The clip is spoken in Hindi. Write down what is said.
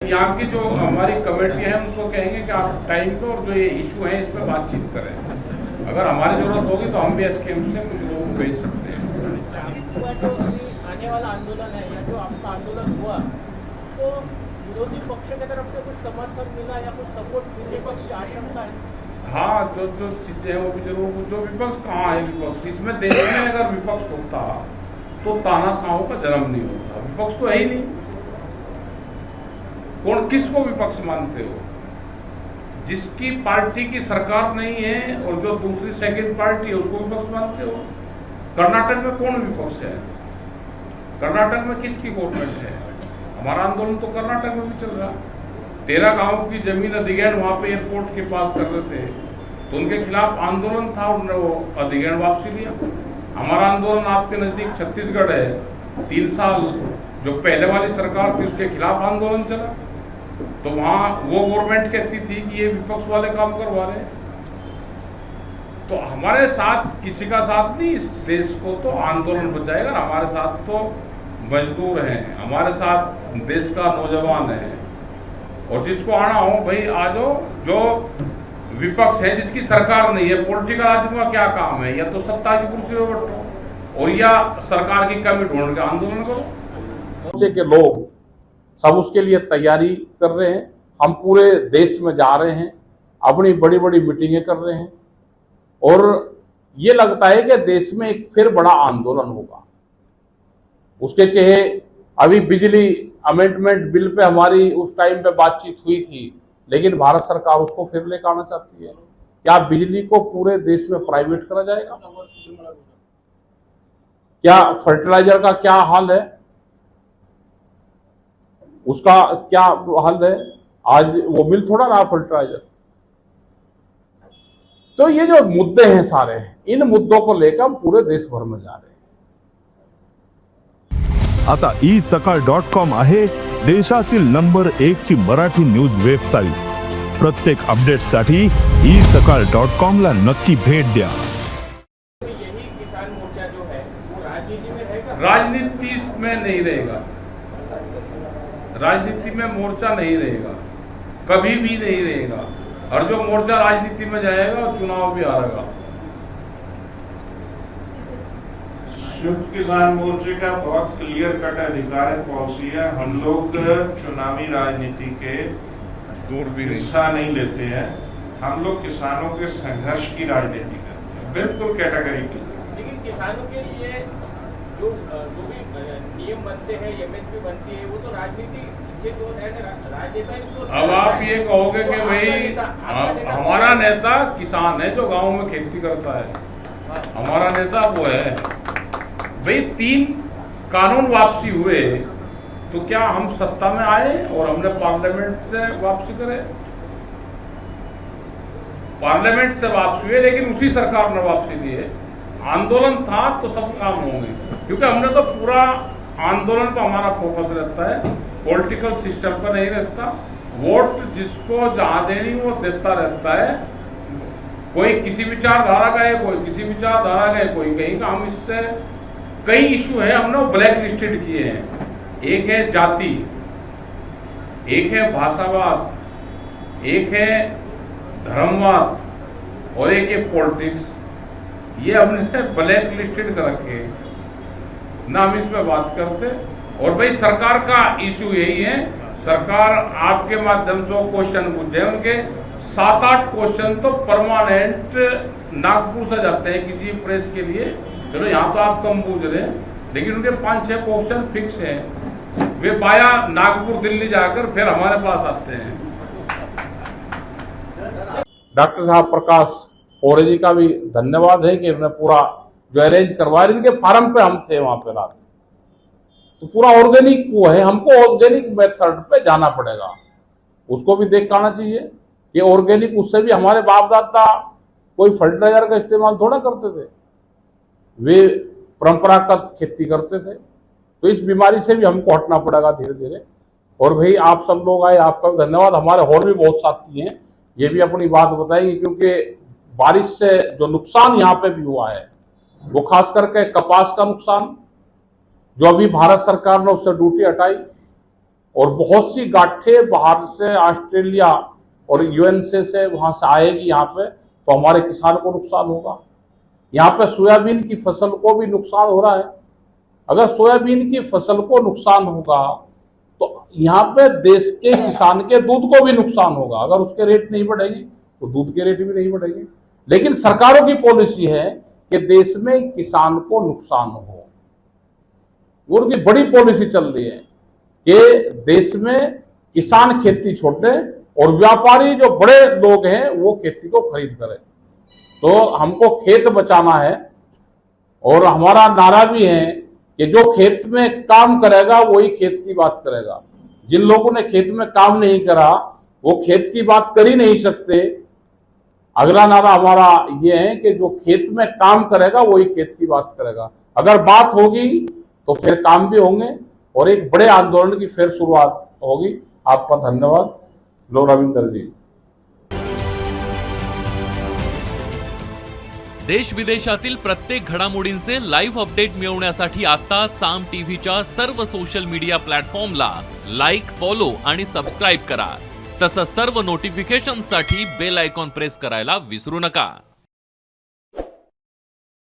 यहाँ की जो हमारी कमेटी है उनको कहेंगे कि आप टाइम पे और जो ये इशू है इस पर बातचीत करें। अगर हमारी जरूरत होगी तो हम भी एसकेएम से कुछ लोगों को भेज सकते हैं। जो आने वाला आंदोलन है या जो आपका आंदोलन हुआ तो विरोधी पक्ष की तरफ से कुछ समर्थन मिला या कुछ सपोर्ट मिलने की आशंका है? हाँ, जो चीजें हैं वो भी जरूर। जो विपक्ष कहाँ है विपक्ष? इसमें देश में अगर विपक्ष होता तो तानाशाहों का जन्म नहीं होता। विपक्ष तो है ही नहीं। कौन किसको विपक्ष मानते हो? जिसकी पार्टी की सरकार नहीं है और जो दूसरी सेकंड पार्टी है उसको विपक्ष मानते हो? कर्नाटक में कौन विपक्ष है? कर्नाटक में किसकी गवर्नमेंट है? हमारा आंदोलन तो कर्नाटक में भी चल रहा। 13 गांव की जमीन अधिग्रहण वहां पे एयरपोर्ट के पास कर रहे थे तो उनके खिलाफ आंदोलन था, उन्होंने वो अधिग्रहण वापसी लिया। हमारा आंदोलन आपके नजदीक छत्तीसगढ़ है, 3 साल जो पहले वाली सरकार थी उसके खिलाफ आंदोलन चला तो वहां वो गवर्नमेंट कहती थी कि ये विपक्ष वाले काम करवा रहे। तो हमारे साथ किसी का साथ नहीं, इस देश को तो आंदोलन बचाएगा। हमारे साथ तो मजदूर हैं, हमारे साथ देश का नौजवान है और जिसको आना हो भाई आ जाओ। जो विपक्ष है जिसकी सरकार नहीं है, पॉलिटिकल आदमी का क्या काम है? या तो सत्ता की कुर्सी पर बैठो और या सरकार की कमी ढूंढ के आंदोलन करो। के लोग सब उसके लिए तैयारी कर रहे हैं। हम पूरे देश में जा रहे हैं, अपनी बड़ी बड़ी मीटिंगें कर रहे हैं और ये लगता है कि देश में एक फिर बड़ा आंदोलन होगा। उसके चाहे अभी बिजली अमेंडमेंट बिल पे हमारी उस टाइम पे बातचीत हुई थी, लेकिन भारत सरकार उसको फिर लेकर आना चाहती है। क्या बिजली को पूरे देश में प्राइवेट करा जाएगा? क्या फर्टिलाइजर का क्या हाल है? उसका क्या हाल है? आज वो मिल थोड़ा रहा फर्टिलाइजर। तो ये जो मुद्दे हैं सारे, इन मुद्दों को लेकर हम पूरे देश भर में जा रहे हैं। आता isakal.com आहे देशातील नंबर 1 ची मराठी न्यूज वेबसाईट। प्रत्येक अपडेटसाठी isakal.com ला नक्की भेट द्या। यही किसान मोर्चा जो है वो राजनीति में रहेगा? राजनीति में नहीं रहेगा। राजनीति में मोर्चा नहीं रहेगा, कभी भी नहीं रहेगा। और जो मोर्चा राजनीति में जाएगा वो चुनाव भी हारेगा। संयुक्त किसान मोर्चे का बहुत क्लियर कट अधिकार है, पॉलिसी है। हम लोग चुनावी राजनीति के दूर भी हिस्सा नहीं लेते हैं। हम लोग किसानों के संघर्ष की राजनीति करते हैं, बिल्कुल कैटेगरी की। लेकिन किसानों के लिए जो भी नियम बनते हैं, एमएसपी बनती है, वो तो राजनीति के जो है राजनेता। अब आप ये कहोगे कि भाई हमारा नेता किसान है जो गांव में खेती करता है, हमारा नेता वो है। भाई 3 कानून वापसी हुए तो क्या हम सत्ता में आए और हमने पार्लियामेंट से वापसी करे? पार्लियामेंट से वापसी हुई लेकिन उसी सरकार ने वापसी दी है। आंदोलन था तो सब काम होंगे, क्योंकि हमने तो पूरा आंदोलन पर हमारा फोकस रहता है, पॉलिटिकल सिस्टम पर नहीं रहता। वोट जिसको जहां देनी वो देता रहता है। कोई किसी विचारधारा का है, कोई किसी विचारधारा का है, कोई कहीं का। हम इससे कई इशू है हमने ब्लैक लिस्टेड किए हैं। एक है जाति, एक है भाषावाद, एक है धर्मवाद और एक है पॉलिटिक्स। ये हमने ब्लैक लिस्टेड कर रखे ना, हम इस पे बात करते। और भाई सरकार का इशू यही है, सरकार आपके माध्यम से क्वेश्चन पूछे, उनके 7-8 क्वेश्चन तो परमानेंट नागपुर से जाते हैं किसी प्रेस के लिए। चलो यहाँ तो आप कम पूछ रहे हैं, लेकिन उनके 5-6 क्वेश्चन फिक्स हैं। वे बाया नागपुर दिल्ली जाकर फिर हमारे पास आते हैं। डॉक्टर साहब प्रकाश ओरे जी का भी धन्यवाद है कि उन्होंने पूरा जो अरेंज करवाया। इनके फार्म पे हम थे वहां पे रात, तो पूरा ऑर्गेनिक वो है। हमको ऑर्गेनिक मेथड पे जाना पड़ेगा, उसको भी देख आना चाहिए कि ऑर्गेनिक। उससे भी हमारे बाप दादा कोई फर्टिलाइजर का इस्तेमाल थोड़ा करते थे, वे परंपरागत खेती करते थे। तो इस बीमारी से भी हमको हटना पड़ेगा धीरे धीरे। और भाई आप सब लोग आए, आपका भी धन्यवाद। हमारे और भी बहुत साथी हैं, ये भी अपनी बात बताएंगे, क्योंकि बारिश से जो नुकसान यहाँ पे भी हुआ है वो खास करके कपास का नुकसान, जो अभी भारत सरकार ने उससे ड्यूटी हटाई और बहुत सी गांठें बाहर से ऑस्ट्रेलिया और यूएनसी से वहां से आएगी यहाँ पे, तो हमारे किसान को नुकसान होगा। यहाँ पे सोयाबीन की फसल को भी नुकसान हो रहा है। अगर सोयाबीन की फसल को नुकसान होगा तो यहाँ पे देश के किसान के दूध को भी नुकसान होगा। अगर उसके रेट नहीं बढ़ेंगे तो दूध के रेट भी नहीं बढ़ेंगे। लेकिन सरकारों की पॉलिसी है कि देश में किसान को नुकसान हो, उनकी बड़ी पॉलिसी चल रही है कि देश में किसान खेती छोड़ दे और व्यापारी जो बड़े लोग हैं वो खेती को खरीद करें। तो हमको खेत बचाना है और हमारा नारा भी है कि जो खेत में काम करेगा वही खेत की बात करेगा। जिन लोगों ने खेत में काम नहीं करा वो खेत की बात कर ही नहीं सकते। अगला नारा हमारा ये है कि जो खेत में काम करेगा वही खेत की बात करेगा। अगर बात होगी तो फिर काम भी होंगे और एक बड़े आंदोलन की फिर शुरुआत होगी। आपका धन्यवाद। लो रविंदर जी। देश विदेशातील प्रत्येक घडामोडींचे लाईव्ह अपडेट मिळवण्यासाठी आता साम टीव्हीच्या सर्व सोशल मीडिया प्लॅटफॉर्मला लाईक, फॉलो आणि सबस्क्राईब करा। तसंच सर्व नोटिफिकेशनसाठी बेल आयकॉन प्रेस करायला विसरू नका।